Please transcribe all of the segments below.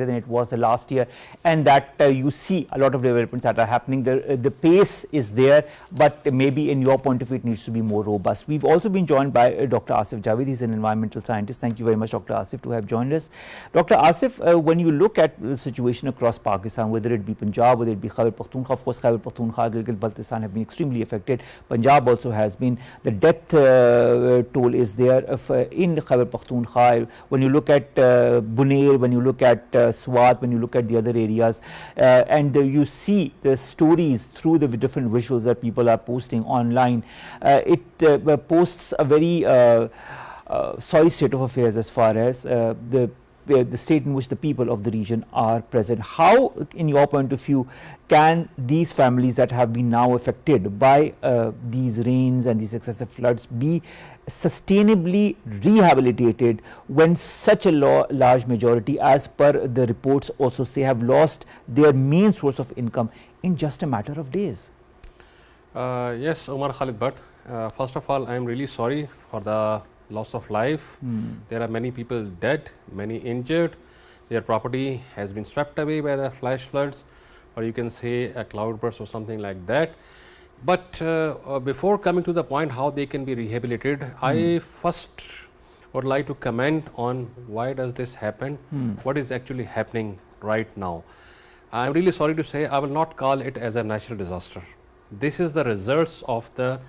than it was the last year, and that you see a lot of developments that are happening. The pace is there, but maybe in your point of view it needs to be more robust. We've also been joined by Dr. Asif Javed. He's an environmental scientist. Thank you very much, Dr. Asif, to have joined us. Dr. Asif, when you look at the situation across Pakistan, whether it be Punjab, whether it be Khyber Pakhtunkhwa, of course Khyber Pakhtunkhwa, Gilgit-Baltistan have been extremely affected. Punjab also has been. The death toll is there in Khyber Pakhtunkhwa. When you look at Bunair, when you look at Swat, when you look at the other areas, and you see the stories through the different visuals that people are posting online, it posts a very sorry state of affairs as far as the state in which the people of the region are present. How, in your point of view, can these families that have been now affected by these rains and these excessive floods be sustainably rehabilitated when such a large majority, as per the reports also say, have lost their main source of income in just a matter of days? Yes, Omar Khalid Bhatt. First of all, I am really sorry for the loss of life. There are many people dead, many injured. Their property has been swept away by the flash floods, or you can say a cloudburst or something like that. But before coming to the point how they can be rehabilitated, I first would like to comment on why does this happen, what is actually happening right now. I am really sorry to say I will not call it as a natural disaster. This is the results of the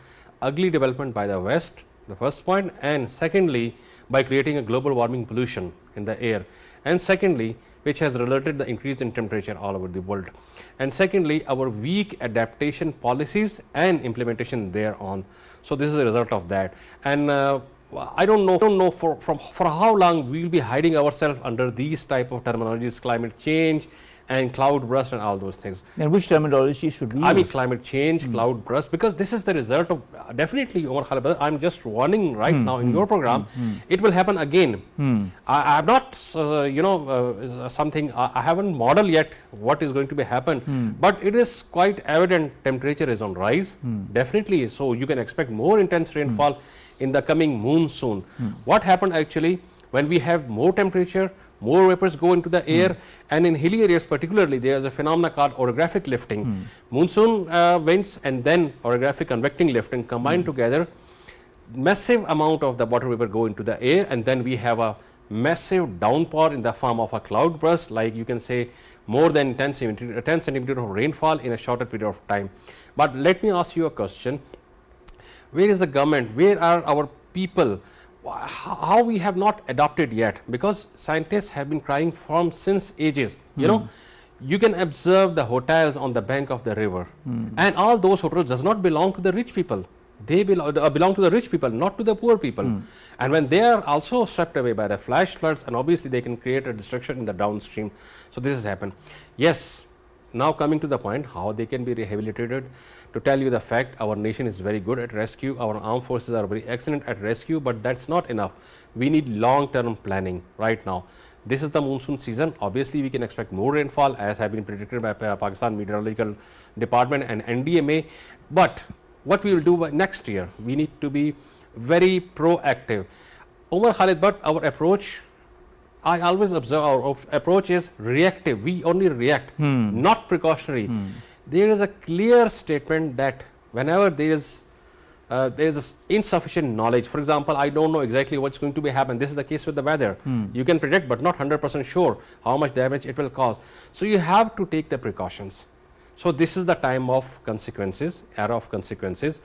ugly development by the West, the first point, and secondly by creating a global warming pollution in the air, and secondly which has resulted the increase in temperature all over the world, and secondly our weak adaptation policies and implementation thereon. So this is a result of that, and I don't know for how long we will be hiding ourselves under these type of terminologies, climate change and cloud burst and all those things. And which terminology should we use? I mean climate change, cloud burst, because this is the result of definitely, Omar Khalid, I'm just warning right now in your program, it will happen again. I have not, something, I haven't modeled yet what is going to be happen, but it is quite evident temperature is on rise, definitely. So you can expect more intense rainfall in the coming monsoon. What happened actually when we have more temperature, more vapors go into the air, and in hilly areas particularly there is a phenomena called orographic lifting. Monsoon winds and then orographic convecting lifting combined together, massive amount of the water vapor go into the air, and then we have a massive downpour in the form of a cloud burst, like you can say more than 10 centimeter of rainfall in a shorter period of time. But let me ask you a question, where is the government, where are our people? How we have not adopted yet, because scientists have been crying from since ages. You know, you can observe the hotels on the bank of the river, and all those hotels does not belong to the rich people. They belong to the rich people, not to the poor people. And when they are also swept away by the flash floods, and obviously they can create a destruction in the downstream. So this has happened. Yes, now coming to the point how they can be rehabilitated. To tell you the fact, our nation is very good at rescue, our armed forces are very excellent at rescue, but that's not enough. We need long-term planning right now. This is the monsoon season. Obviously we can expect more rainfall as have been predicted by Pakistan Meteorological Department and NDMA, but what we will do by next year, we need to be very proactive. Omar Khalid, but our approach, I always observe our approach is reactive. We only react, not precautionary. There is a clear statement that whenever there is insufficient knowledge, for example, I don't know exactly what's going to be happen. This is the case with the weather. You can predict, but not 100% sure how much damage it will cause. So you have to take the precautions. So this is the time of consequences, era of consequences.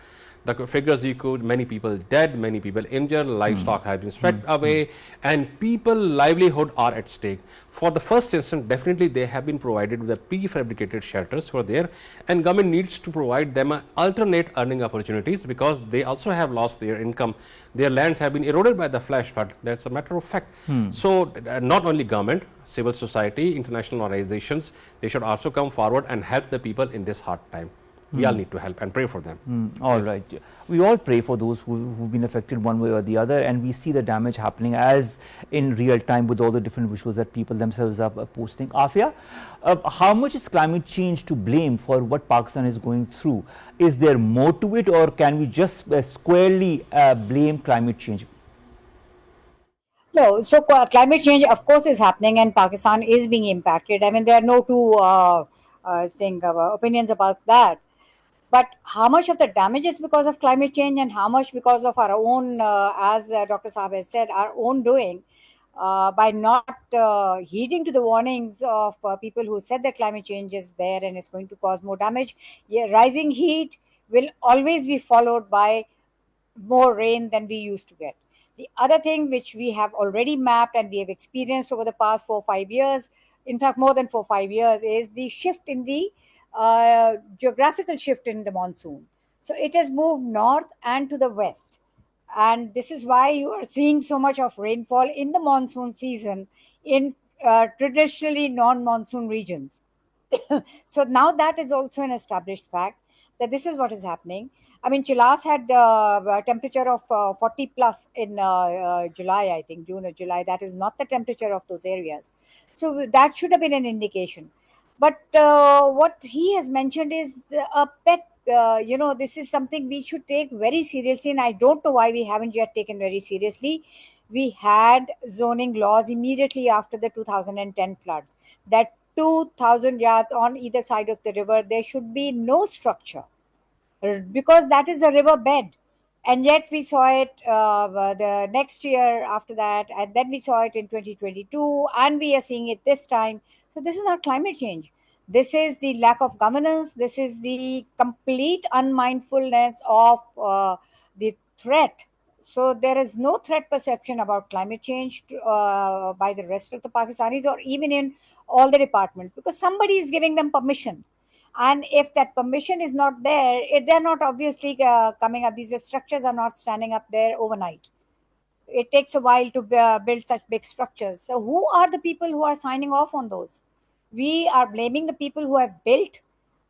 The figures you could, many people dead, many people injured, livestock have been swept away, and people livelihood are at stake. For the first instance, definitely they have been provided with the prefabricated shelters for there, and government needs to provide them alternate earning opportunities, because they also have lost their income. Their lands have been eroded by the flash flood. That's a matter of fact. So not only government, civil society, international organizations, they should also come forward and help the people in this hard time. We all need to help and pray for them. All right. We all pray for those who've been affected one way or the other, and we see the damage happening as in real time with all the different visuals that people themselves are posting. Afia, how much is climate change to blame for what Pakistan is going through? Is there more to it, or can we just squarely blame climate change? No, so climate change, of course, is happening, and Pakistan is being impacted. I mean, there are no two opinions about that. But how much of the damage is because of climate change, and how much because of our own, as Dr. Saab has said, our own doing, by not heeding to the warnings of people who said that climate change is there and is going to cause more damage. Yeah, rising heat will always be followed by more rain than we used to get. The other thing which we have already mapped and we have experienced over the past 4 or 5 years, in fact, more than 4 or 5 years, is the shift in the geographical shift in the monsoon. So it has moved north and to the west. And this is why you are seeing so much of rainfall in the monsoon season in traditionally non monsoon regions. So now that is also an established fact that this is what is happening. I mean, Chilas had a temperature of 40 plus in July, I think, June or July. That is not the temperature of those areas. So that should have been an indication. But what he has mentioned is a pet. This is something we should take very seriously, and I don't know why we haven't yet taken very seriously. We had zoning laws immediately after the 2010 floods that 2,000 yards on either side of the river, there should be no structure because that is a river bed. And yet we saw it the next year after that, and then we saw it in 2022, and we are seeing it this time. So this is not climate change. This is the lack of governance. This is the complete unmindfulness of the threat. So there is no threat perception about climate change by the rest of the Pakistanis or even in all the departments because somebody is giving them permission. And if that permission is not there, they're not obviously coming up. These structures are not standing up there overnight. It takes a while to build such big structures. So who are the people who are signing off on those? We are blaming the people who have built,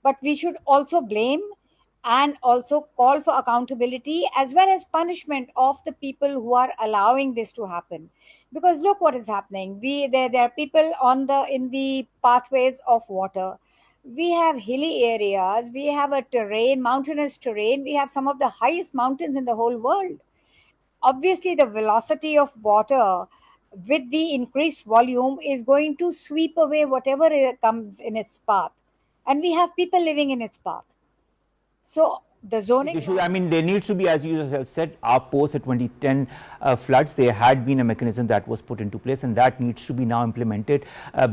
but we should also blame and also call for accountability as well as punishment of the people who are allowing this to happen. Because look what is happening. There are people on the in the pathways of water. We have hilly areas, we have a terrain, mountainous terrain, we have some of the highest mountains in the whole world. Obviously the velocity of water with the increased volume is going to sweep away whatever comes in its path, and we have people living in its path. So the zoning Issue. I mean, there needs to be, as you yourself said, post the 2010 floods, there had been a mechanism that was put into place, and that needs to be now implemented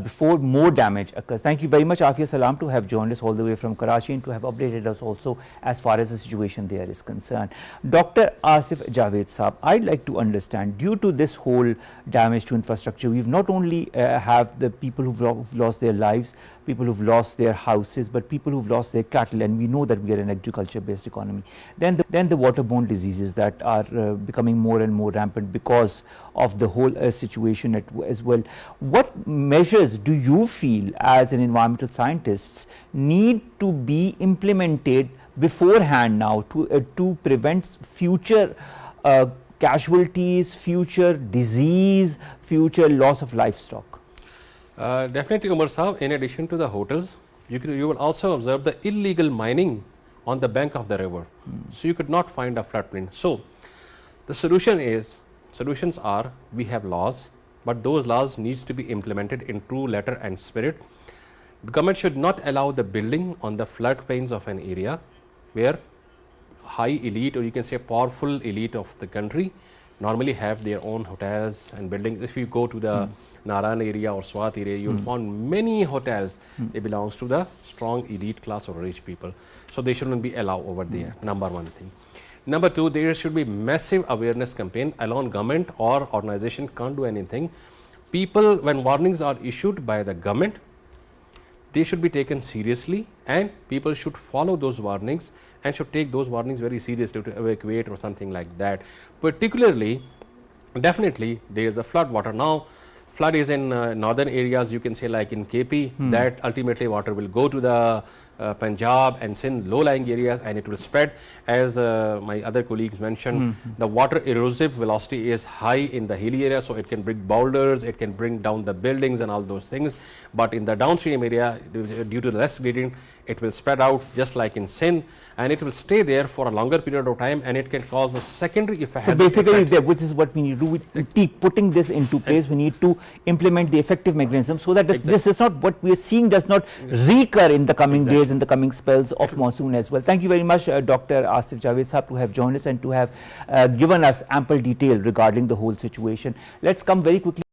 before more damage occurs. Thank you very much, Afia Salam, to have joined us all the way from Karachi and to have updated us also as far as the situation there is concerned. Dr. Asif Javed Saab, I'd like to understand, due to this whole damage to infrastructure, we've not only have the people who've lost their lives, people who've lost their houses, but people who've lost their cattle, and we know that we are an agriculture-based economy. Then the waterborne diseases that are becoming more and more rampant because of the whole situation as well. What measures do you feel as an environmental scientist need to be implemented beforehand now to prevent future casualties, future disease, future loss of livestock? Definitely, Umar Saab, in addition to the hotels, you will also observe the illegal mining on the bank of the river. So you could not find a floodplain. So the solutions are, we have laws, but those laws needs to be implemented in true letter and spirit. The government should not allow the building on the floodplains of an area where high elite, or you can say powerful elite of the country, normally have their own hotels and buildings. If you go to the Naran area or Swat area, you will find many hotels. It belongs to the strong elite class or rich people. So they shouldn't be allowed over there. Number one thing. Number two, there should be massive awareness campaign. Alone government or organization can't do anything. People, when warnings are issued by the government, they should be taken seriously, and people should follow those warnings and should take those warnings very seriously to evacuate or something like that. Particularly, definitely there is a flood water now. flood is in northern areas, you can say like in KP, that ultimately water will go to the Punjab and Sindh low-lying areas, and it will spread. As my other colleagues mentioned, the water erosive velocity is high in the hilly area, so it can bring boulders, it can bring down the buildings and all those things. But in the downstream area, due to less gradient, it will spread out just like in Sindh, and it will stay there for a longer period of time, and it can cause the secondary effect. So basically, which is what we need to do. With putting this into place, we need to implement the effective mechanism so that this is not what we are seeing does not recur in the coming days, in the coming spells of monsoon as well. Thank you very much, Dr. Asif Javed Sahab, to have joined us and to have given us ample detail regarding the whole situation. Let's come very quickly.